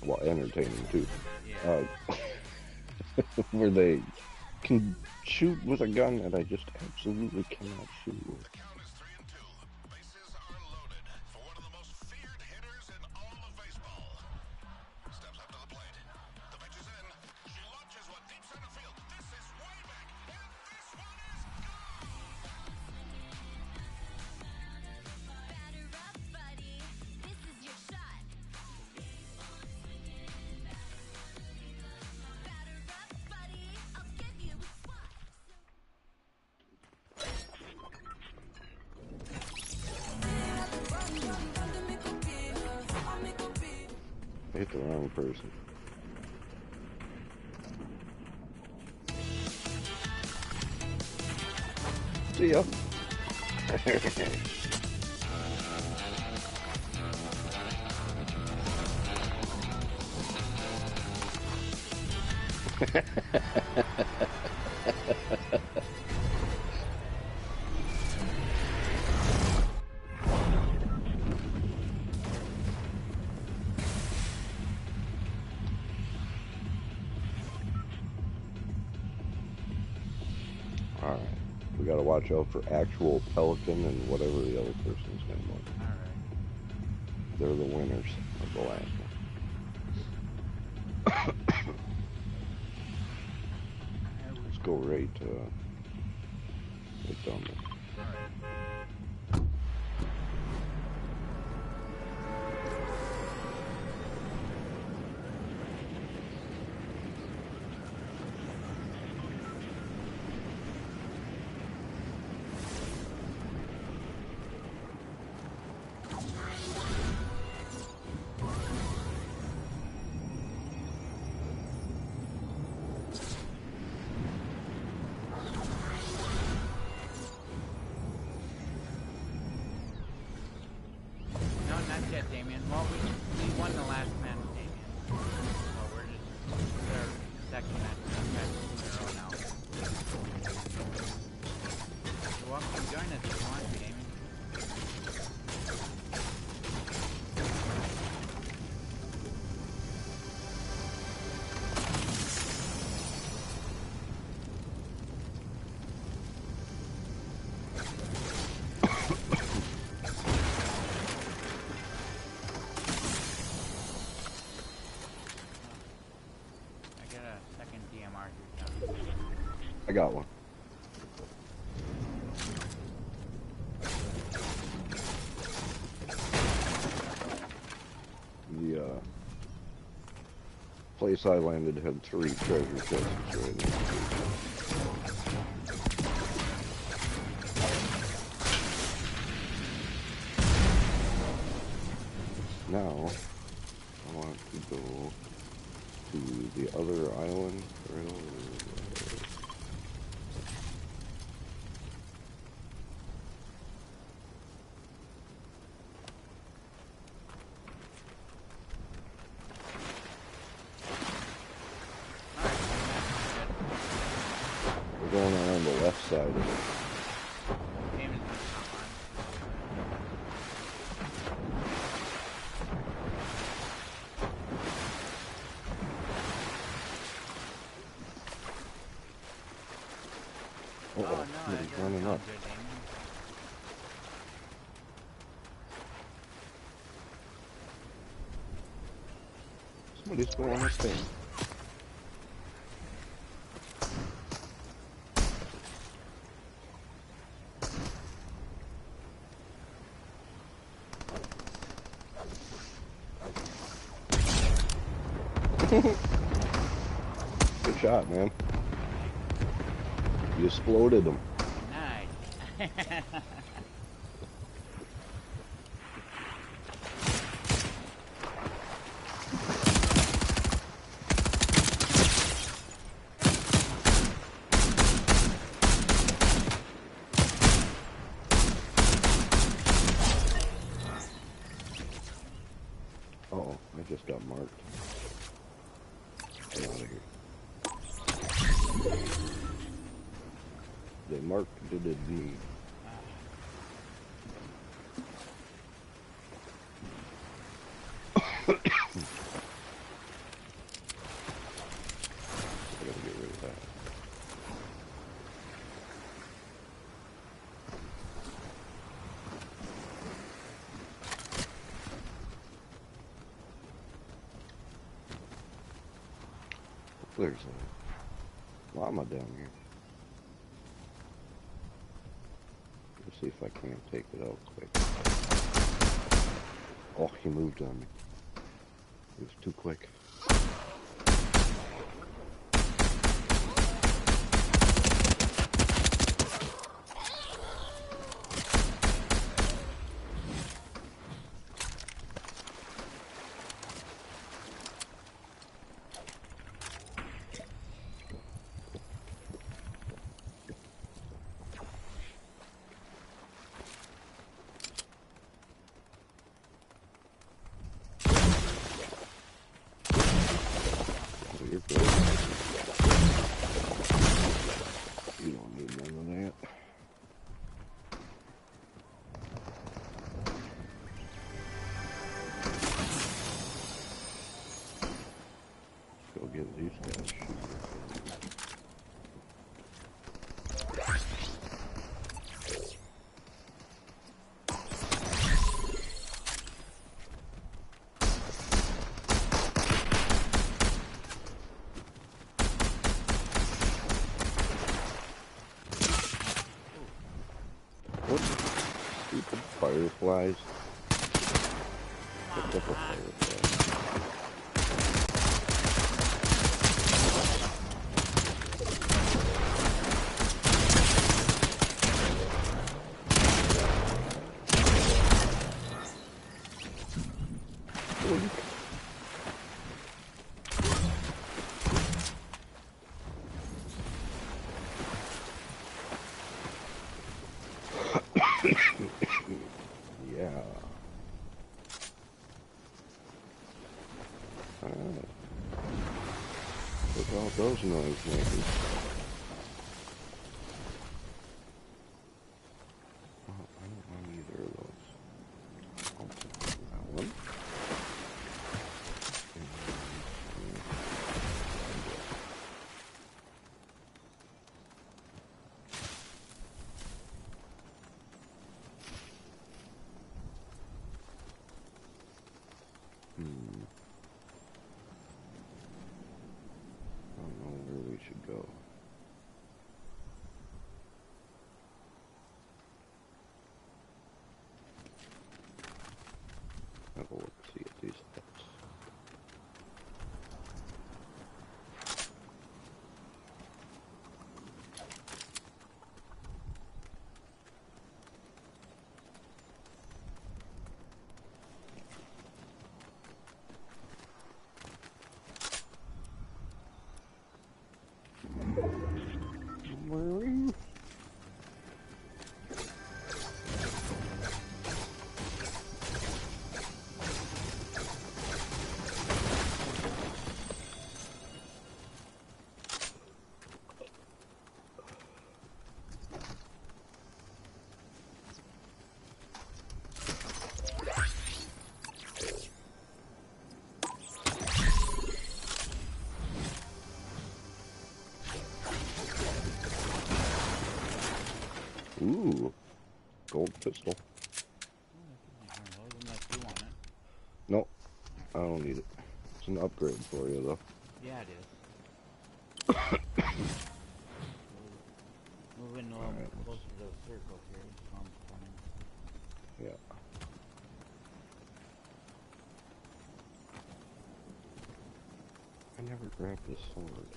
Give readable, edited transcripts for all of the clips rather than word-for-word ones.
well, entertaining too, Yeah. where they can shoot with a gun that I just absolutely cannot shoot with. I hit the wrong person. See ya. Alright. We gotta watch out for actual pelican and whatever the other person's name was. Alright. They're the winners of the last one. Let's go right down there. No, not yet, Damien. Well, we won the last match, Damien. So we're just our second match. Match 2 now. You're welcome to join us if you want to, Damien. DMR here. I got one. The place I landed had 3 treasure chests right now. Now, I want to go to the other island right over there. We're going around the left side of it. Somebody's running up. Somebody's going up there. Good shot, man. You exploded them. Nice. Uh-oh, I just got marked. Get out of here. They marked it at me. There's a llama down here. Let's see if I can take it out quick. Oh, he moved on me. It was too quick. You're good. You don't need none of that. Go get these guys. What stupid fireflies? Pick up a firefly. Yeah. Alright. Look at all those noise makers. Oh, I don't want either of those. I'll take that one. I don't know where we should go. Have a look, see at these huts. Where are you? Ooh, gold pistol. Nope, I don't need it. It's an upgrade for you, though. Yeah, it is. Moving a little closer to the circle here. Yeah. I never grabbed this sword.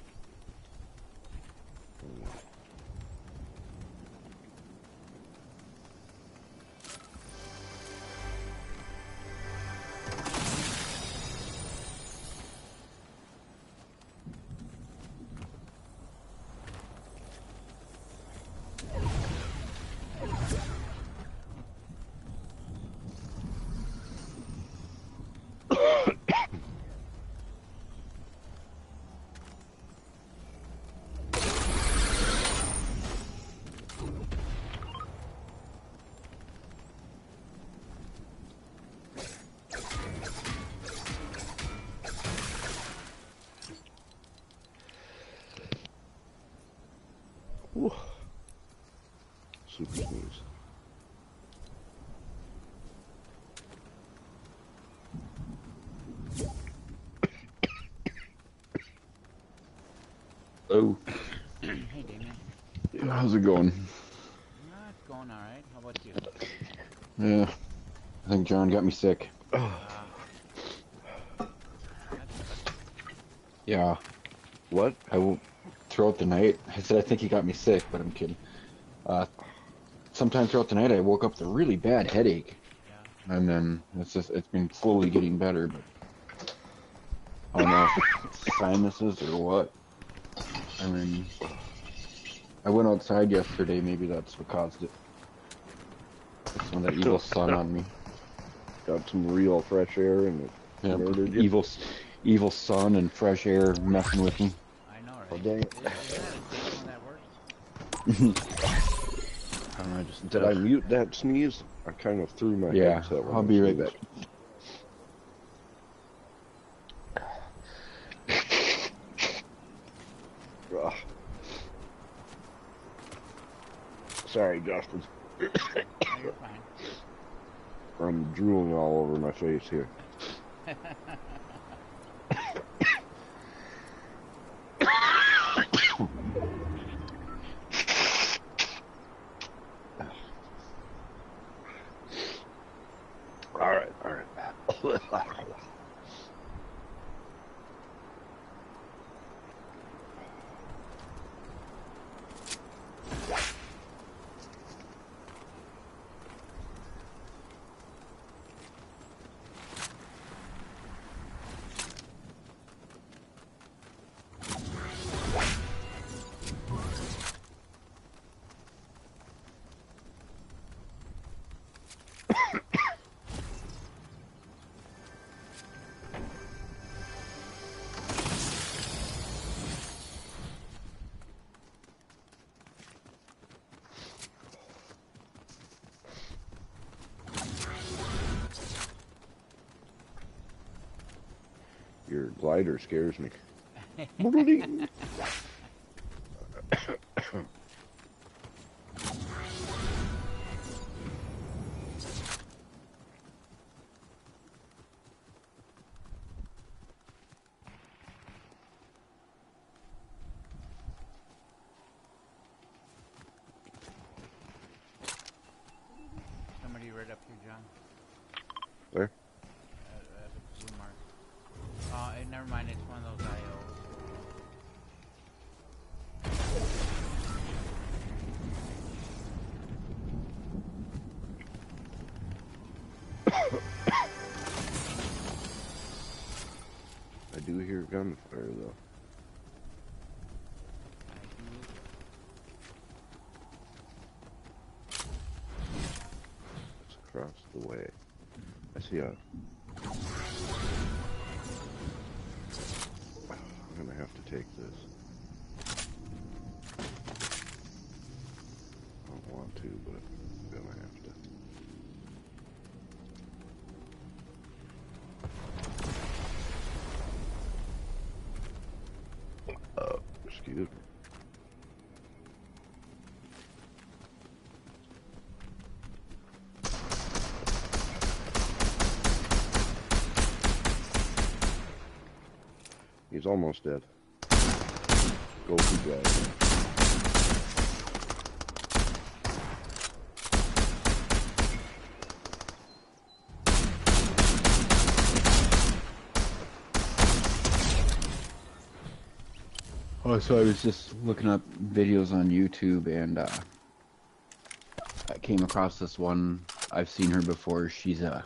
Ooh. Super sneeze. Oh, Hey, Damien. how's it going? It's going alright. How about you? Yeah, I think John got me sick. Uh, that sucks. Yeah, What? throughout the night. I said I think he got me sick, but I'm kidding. Uh, Sometime throughout the night, I woke up with a really bad headache, Yeah. and then it's been slowly getting better, but I don't know if it's sinuses or what. I mean, I went outside yesterday. Maybe that's what caused it. Got some of that evil sun on me. Got some real fresh air and it Yeah, murdered you. evil sun and fresh air messing with me. I know, Oh, right? dang it. Isn't that insane when that works? I don't know, just Did I mute that sneeze? I kind of threw my yeah. headset when I'll I be right sneezed. back. Ugh. Sorry, Justin. No, you're fine. I'm drooling all over my face here. All right, all right. Your glider scares me. Somebody right up here, John. There. Blue mark. Never mind. It's one of those IOs. I do hear gunfire though. It's across the way. I see a. I'm gonna have to take this. I don't want to, but I'm gonna have to. Excuse me. He's almost dead. Go for guys. Oh, so I was just looking up videos on YouTube, and I came across this one. I've seen her before. She's a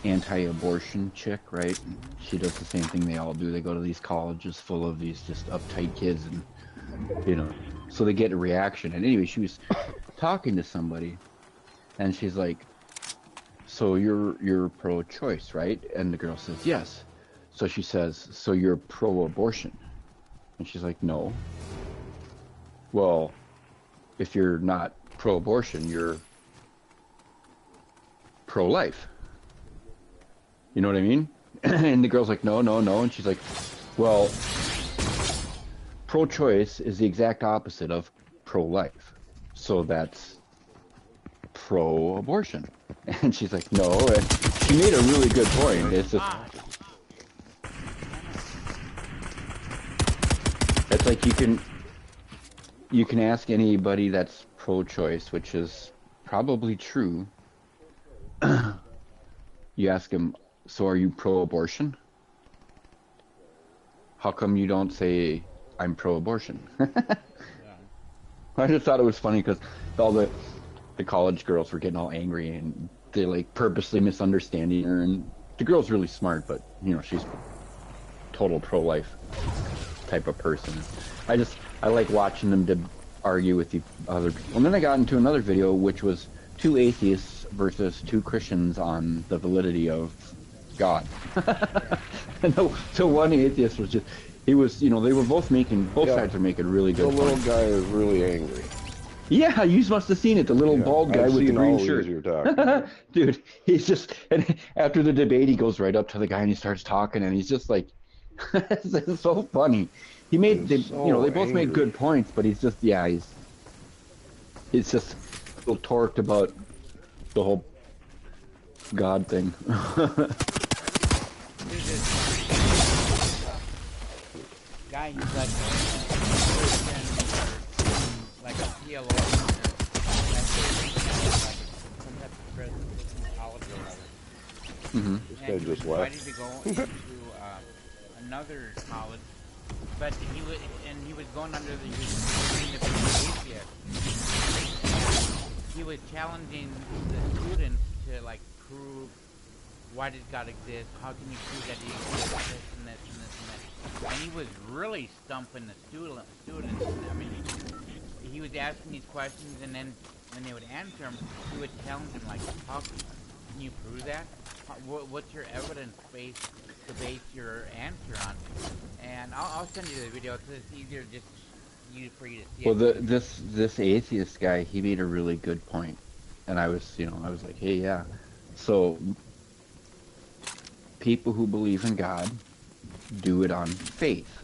anti-abortion chick, right? She does the same thing they all do. They go to these colleges full of these just uptight kids, and so they get a reaction. And anyway, she was talking to somebody, and she's like, "So you're pro-choice, right?" And the girl says, "Yes." So she says, "So you're pro-abortion?" And she's like, "No." "Well, if you're not pro-abortion, you're pro-life. You know what I mean?" And the girl's like, "No, no, no." And she's like, "Well, pro-choice is the exact opposite of pro-life. So that's pro-abortion." And she's like, "No." And she made a really good point. It's like you can ask anybody that's pro-choice, which is probably true. You ask them, so are you pro-abortion? How come you don't say I'm pro-abortion? I just thought it was funny because all the college girls were getting all angry and they like purposely misunderstanding her, and the girl's really smart, but you know, she's total pro-life type of person. I like watching them to argue with the other people. And then I got into another video which was 2 atheists versus 2 Christians on the validity of God. And so one atheist was just, he was, you know, they were both sides were making really good The little points. guy is really angry. Yeah, you must have seen it, the little bald guy I've with the seen green all shirt. these you're talking. Dude, he's just, and after the debate, he goes right up to the guy and he starts talking, and he's just like, it's so funny. He made, they both made good points, but he's just, he's just a little torqued about the whole God thing. Guy who's like a PLO, Mm-hmm. This guy and he was just ready left. to go into another college, but he was going under the atheist. He was challenging the students to like prove why did God exist? How can you prove that he exists? This and this and this and that. And he was really stumping the students. I mean, he was asking these questions, and then when they would answer them, he would challenge them like, "How can you prove that? What's your evidence base to base your answer on?" And I'll send you the video because it's easier just for you to see. Well, this atheist guy, he made a really good point, and I was like, hey, yeah. So people who believe in God do it on faith,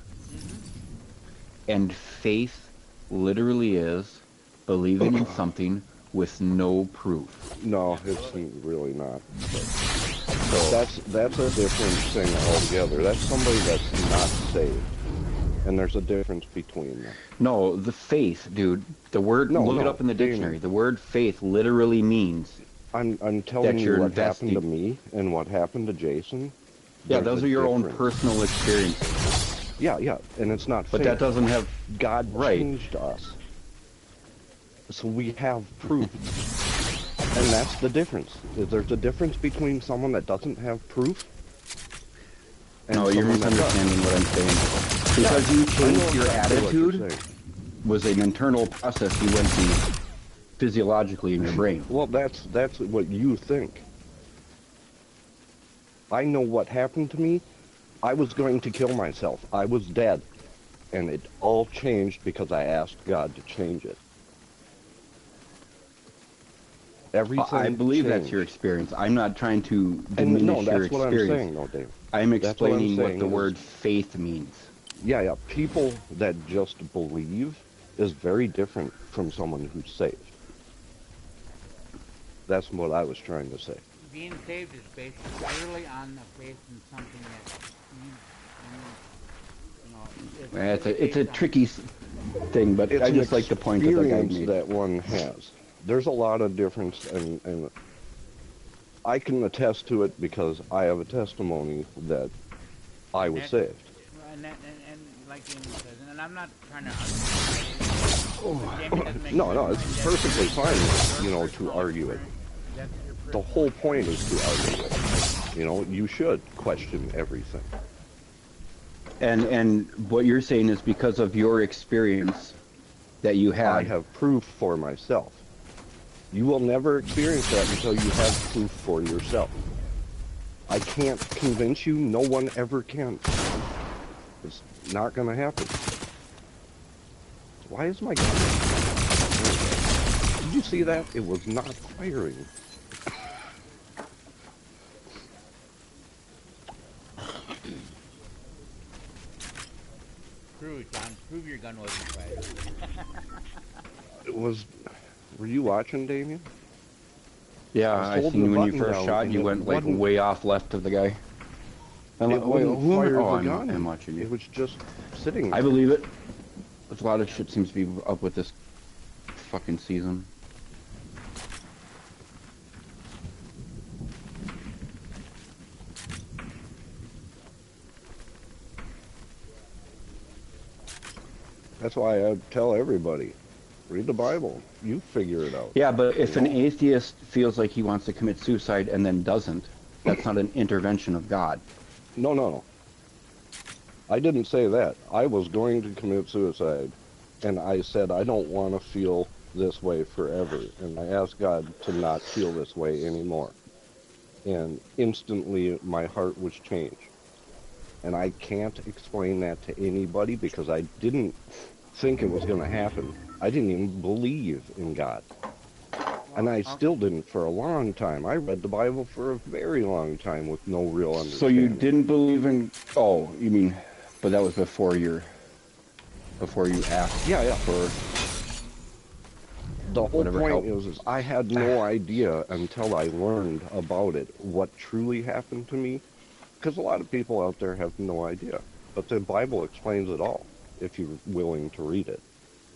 and faith literally is believing in something with no proof. No, it's really not. So that's a different thing altogether. That's somebody that's not saved. And there's a difference between them. No, the faith, dude. The word, look it up in the dictionary. The word faith literally means I'm telling you what happened to investing. me and what happened to Jason. Yeah, There's those a are your own difference. personal experiences. Yeah, and it's not But faith. that doesn't have God right. changed us. So we have proof. And that's the difference. There's a difference between someone that doesn't have proof and No, you're someone that does. misunderstanding what I'm saying. Because you changed your attitude was an internal process you went through physiologically in your brain. Well, that's what you think. I know what happened to me. I was going to kill myself. I was dead. And it all changed because I asked God to change it. Everything I believe changed. that's your experience. I'm not trying to And diminish your that's what I'm experience. saying, no, Dave. I'm explaining what saying the is- word faith means. Yeah. People that just believe is very different from someone who's saved. That's what I was trying to say. Being saved is based literally on the faith in something that It's a tricky thing, but It's I an just like the point that the guy experience made. that one has. There's a lot of difference, and I can attest to it because I have a testimony that I was saved. and like Jamie says, and I'm not trying to argue. No, it's perfectly fine, to argue it. The whole point is to argue it. You should question everything. And what you're saying is because of your experience that you had. I have proof for myself. You will never experience that until you have proof for yourself. I can't convince you. No one ever can. It's not going to happen. Why is my gun? Did you see that? It was not firing. Prove your gun wasn't fired. It was. Were you watching, Damien? Yeah, I I was seen holding when the you button first down shot, and you it went like wasn't- way off left of the guy. I'm It like, wait, wouldn't who am I? fire Oh, the gun. I'm watching It you. was just sitting there. I believe it. a lot of shit seems to be up with this fucking season. That's why I tell everybody, read the Bible. You figure it out. Yeah, but if an atheist feels like he wants to commit suicide and then doesn't, that's not an intervention of God. No, no, no. I didn't say that. I was going to commit suicide, and I said I don't want to feel this way forever, and I asked God to not feel this way anymore. And instantly my heart was changed. And I can't explain that to anybody because I didn't think it was going to happen. I didn't even believe in God. And I still didn't for a long time. I read the Bible for a very long time with no real understanding. So you didn't believe in... Oh, you mean... But that was before you asked for... The whole whatever point help. is I had no idea until I learned about it, what truly happened to me. Because a lot of people out there have no idea. But the Bible explains it all, if you're willing to read it.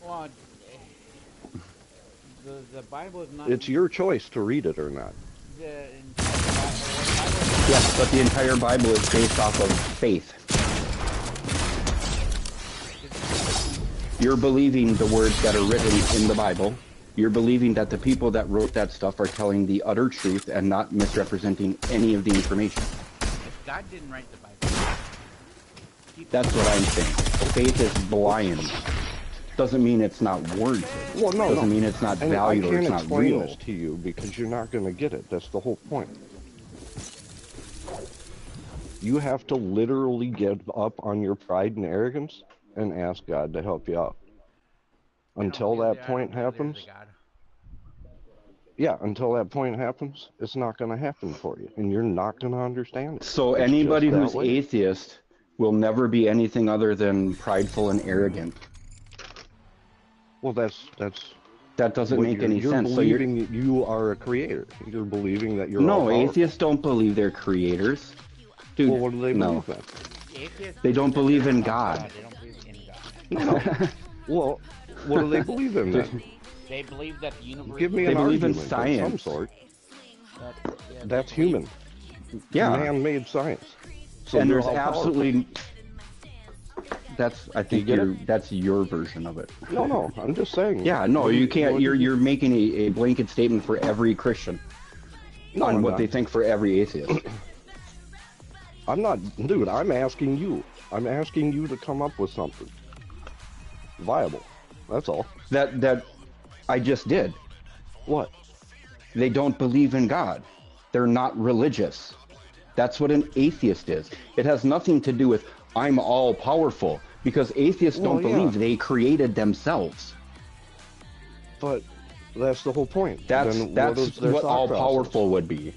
Well, the Bible is not... It's your choice to read it or not. Yes, but the entire Bible is based off of faith. You're believing the words that are written in the Bible. You're believing that the people that wrote that stuff are telling the utter truth and not misrepresenting any of the information. God didn't write the Bible. That's what I'm saying. Faith is blind. Doesn't mean it's not warranted. Well, no, doesn't mean it's not and valued or it's I not can't explain real. this to you because you're not going to get it. That's the whole point. You have to literally get up on your pride and arrogance and ask God to help you out. Until that point happens, yeah, until that point happens, it's not going to happen for you, and you're not going to understand it. So It's anybody just that who's way. atheist will never be anything other than prideful and arrogant. Well, that's That doesn't what make any you're sense. So you're believing that you are a creator. You're believing that you're no all-powerful. atheists don't believe they're creators, dude. Well, what do they no, believe then? Atheists they don't believe believe in there's no God. They don't believe in God. No. Well, what do they believe in then? They believe that the universe... Give me They an believe in argument of some science. sort. yeah, That's they believe- human. Yeah, Man-made science. So and they're there's all-powerful. absolutely. You get it? that's your version of it. No, I'm just saying. Yeah, no, you can't. What- You're making a blanket statement for every Christian No, on I'm what not. they think for every atheist. I'm not, dude. I'm asking you. I'm asking you to come up with something viable. That's all. That I just did. What? They don't believe in God. They're not religious. That's what an atheist is. It has nothing to do with I'm all powerful, because atheists don't Well, yeah. believe they created themselves. But that's the whole point. That's Then what is their what thought all process? powerful would be.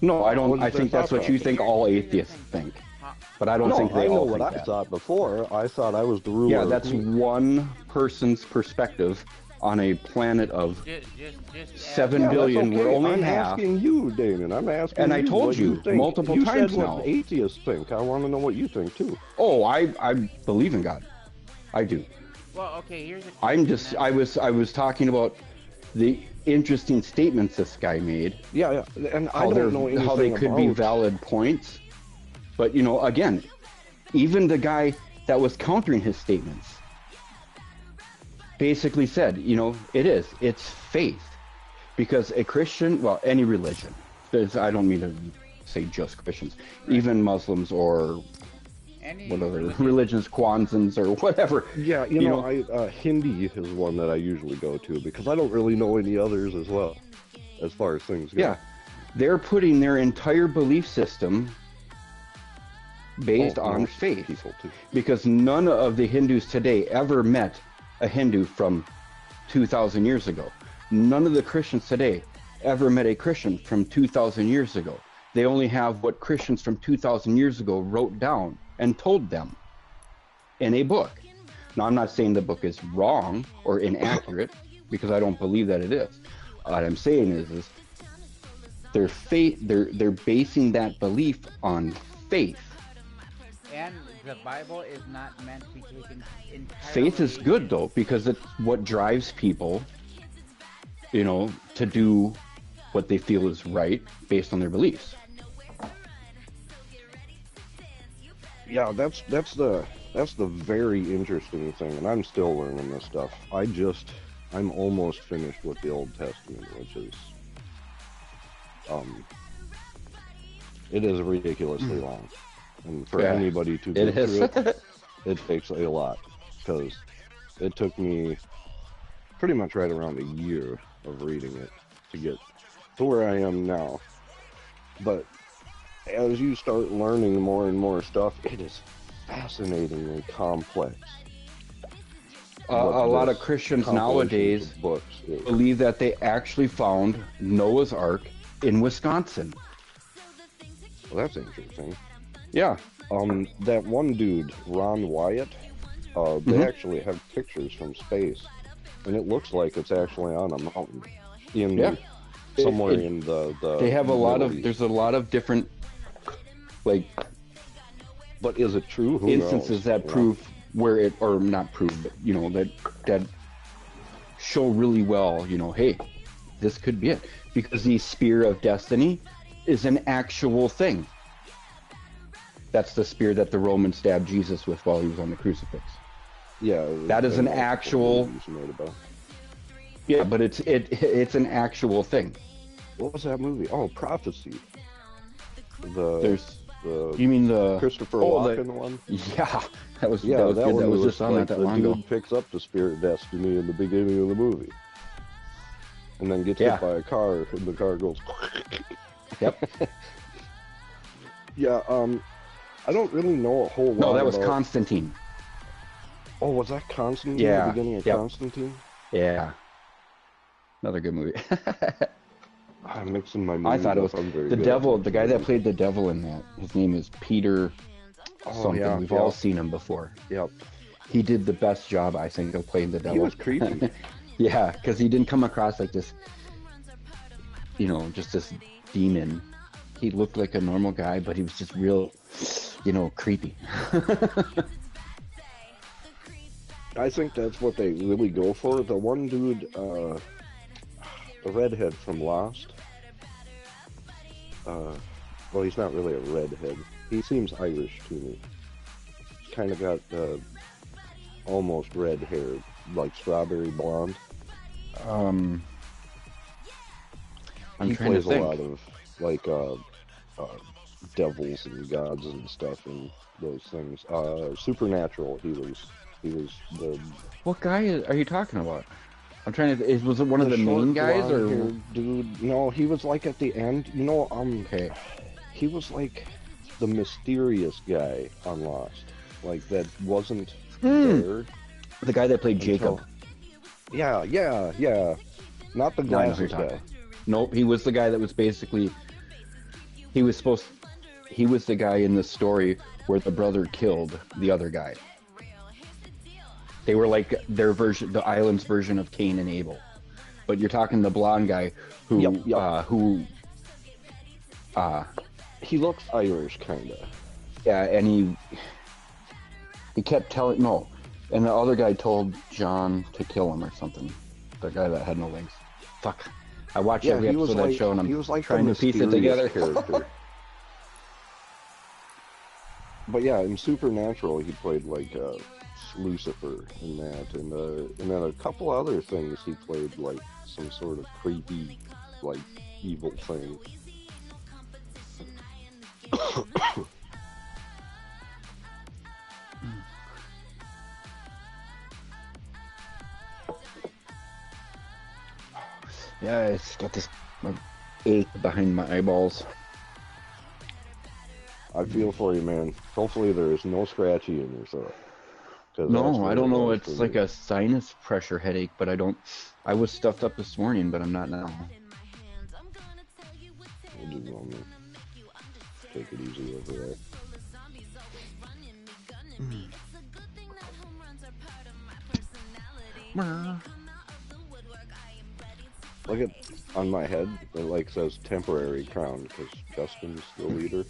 No, I don't. What is I their think that's thought what you process? think all atheists think. But I don't No, think they I know all what think I that. thought before. I thought I was the ruler. Yeah, that's one person's perspective on a planet of Just 7 Yeah, billion. that's okay. We're only I'm half. asking you, Damon. I'm asking And you. I told what you think. multiple you times said now. what atheists think. I want to know what you think too. Oh, I believe in God. I do. Well, okay, here's a I'm just I was talking about the interesting statements this guy made. Yeah, and I How don't know anything how they could be about- valid points. But again, even the guy that was countering his statements basically said, it's faith. Because a Christian, well, any religion, I don't mean to say just Christians, even Muslims or whatever religions, Kwanzans or whatever. Yeah, Hindi is one that I usually go to because I don't really know any others as well, as far as things go. Yeah, they're putting their entire belief system based on faith. People too. Because none of the Hindus today ever met a Hindu from 2,000 years ago. None of the Christians today ever met a Christian from 2,000 years ago. They only have what Christians from 2,000 years ago wrote down and told them in a book. Now, I'm not saying the book is wrong or inaccurate because I don't believe that it is. What I'm saying is their faith, they're basing that belief on faith. and the Bible is not meant to be taken entirely. Faith is good though, because it's what drives people, to do what they feel is right based on their beliefs. Yeah, that's the very interesting thing, and I'm still learning this stuff. I'm almost finished with the Old Testament, which is it is ridiculously long, and for anybody to go through it, it takes a lot, because it took me pretty much right around a year of reading it to get to where I am now. But as you start learning more and more stuff, it is fascinatingly complex. A lot of Christians nowadays believe that they actually found Noah's Ark in Wisconsin. Well, that's interesting. Yeah. That one dude, Ron Wyatt, they actually have pictures from space, and it looks like it's actually on a mountain somewhere in the they have there's a lot of different, like, but is it true? Who instances knows? that prove where it, or not prove, but that show really well, hey, this could be it, because the spear of destiny is an actual thing. That's the spear that the Romans stabbed Jesus with while he was on the crucifix. Yeah, that is an actual. Yeah, but it's an actual thing. What was that movie? Oh, Prophecy. You mean the Christopher Walken one? Yeah, that was that good. That one was just on like that long ago. The dude picks up the spear of destiny in the beginning of the movie, and then gets hit by a car, and the car goes. Yep. Yeah. I don't really know a whole lot. No, that was Constantine. Oh, was that Constantine? Yeah. The beginning of Constantine? Yeah. Another good movie. I'm mixing my movies. I thought it was the devil. The guy that played the devil in that, his name is Peter something. Yeah, We've all seen him before. Yep. He did the best job, I think, of playing the devil. He was creepy. Yeah, because he didn't come across like this, just this demon. He looked like a normal guy, but he was just real, creepy. I think that's what they really go for. The one dude, the redhead from Lost. Well, he's not really a redhead. He seems Irish to me. He's kind of got almost red hair, like strawberry blonde. He plays a lot of like devils and gods and stuff and those things. Supernatural. He was the. What guy are you talking about? I'm trying to. Was it one of the main guys or dude? No, he was like at the end. Okay. He was like the mysterious guy on Lost, like that wasn't there. The guy that played Jacob. Yeah. Not the glasses guy. Nope, he was the guy that was basically. He was the guy in the story where the brother killed the other guy. They were like their version, the island's version of Cain and Abel. But you're talking the blonde guy who he looks Irish kinda. Yeah, and he kept telling and the other guy told John to kill him or something. The guy that had no legs. Fuck. I watched every episode of that show and I'm trying to piece it together. Character. But yeah, in Supernatural he played like Lucifer in that, and then a couple other things he played like some sort of creepy, like evil thing. Yeah, it's got this ache behind my eyeballs. I feel for you, man. Hopefully there is no scratchy in your throat. No, I don't know. It's like a sinus pressure headache, but I was stuffed up this morning, but I'm not now. We'll do one. Take it easy over there. Look at on my head. It like says temporary crown because Justin's the leader.